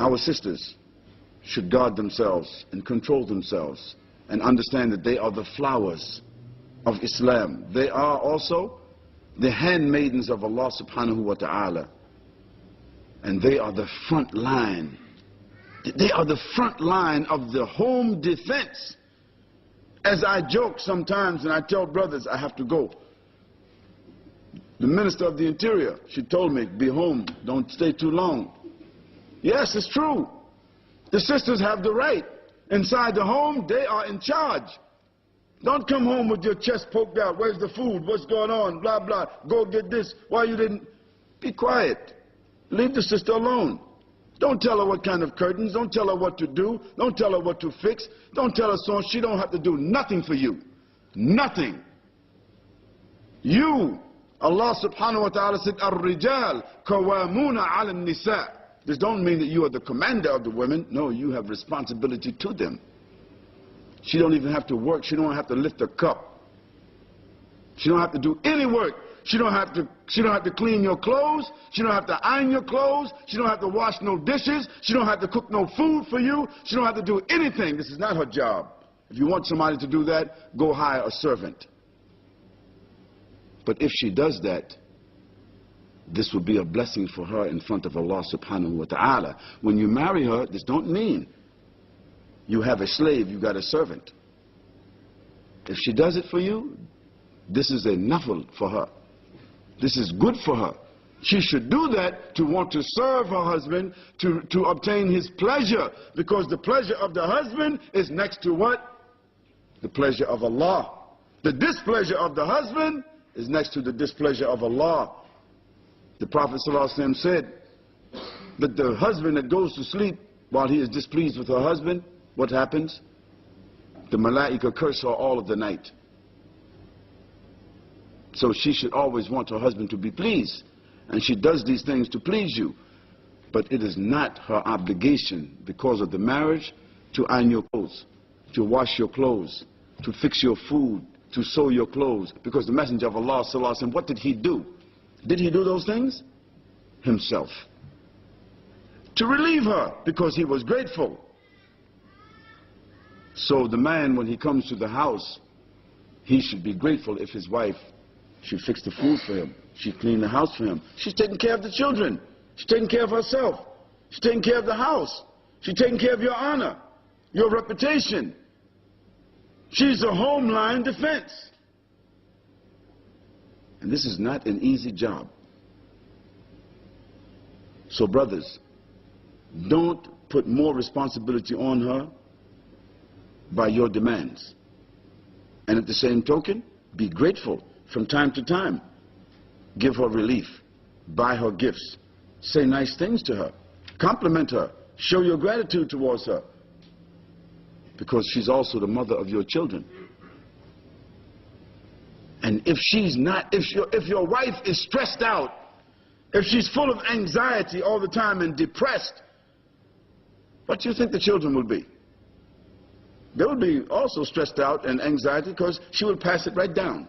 our sisters should guard themselves and control themselves and understand that they are the flowers of Islam. They are also the handmaidens of Allah subhanahu wa ta'ala. And they are the front line. They are the front line of the home defense. As I joke sometimes and I tell brothers I have to go. The Minister of the Interior, she told me, be home, don't stay too long. Yes, it's true. The sisters have the right. Inside the home, they are in charge. Don't come home with your chest poked out. Where's the food? What's going on? Blah, blah. Go get this. Why you didn't? Be quiet. Leave the sister alone. Don't tell her what kind of curtains. Don't tell her what to do. Don't tell her what to fix. Don't tell her so. She don't have to do nothing for you. Nothing. You, Allah subhanahu wa ta'ala said, Ar-rijal kawamuna ala nisa. This don't mean that you are the commander of the women. No, you have responsibility to them. She don't even have to work. She don't have to lift a cup. She don't have to do any work. She don't have to clean your clothes. She don't have to iron your clothes. She don't have to wash no dishes. She don't have to cook no food for you. She don't have to do anything. This is not her job. If you want somebody to do that, go hire a servant. But if she does that, this will be a blessing for her in front of Allah subhanahu wa ta'ala. When you marry her, this don't mean you have a slave, you got a servant. If she does it for you, this is a nafl for her. This is good for her. She should do that to want to serve her husband, to obtain his pleasure, because the pleasure of the husband is next to what? The pleasure of Allah. The displeasure of the husband is next to the displeasure of Allah. The Prophet ﷺ said that the husband that goes to sleep while he is displeased with her husband, what happens? The malaika curse her all of the night. So she should always want her husband to be pleased. And she does these things to please you. But it is not her obligation, because of the marriage, to iron your clothes, to wash your clothes, to fix your food, to sew your clothes. Because the Messenger of Allah ﷺ, what did he do? Did he do those things? Himself. To relieve her, because he was grateful. So the man, when he comes to the house, he should be grateful if his wife, she fixed the food for him, she cleaned the house for him. She's taking care of the children. She's taking care of herself. She's taking care of the house. She's taking care of your honor, your reputation. She's a homeline defense. And this is not an easy job. So brothers, don't put more responsibility on her by your demands. And at the same token, be grateful from time to time. Give her relief. Buy her gifts. Say nice things to her. Compliment her. Show your gratitude towards her. Because she's also the mother of your children. And if she's not, if your wife is stressed out, if she's full of anxiety all the time and depressed, what do you think the children will be? They will be also stressed out and anxiety, because she will pass it right down.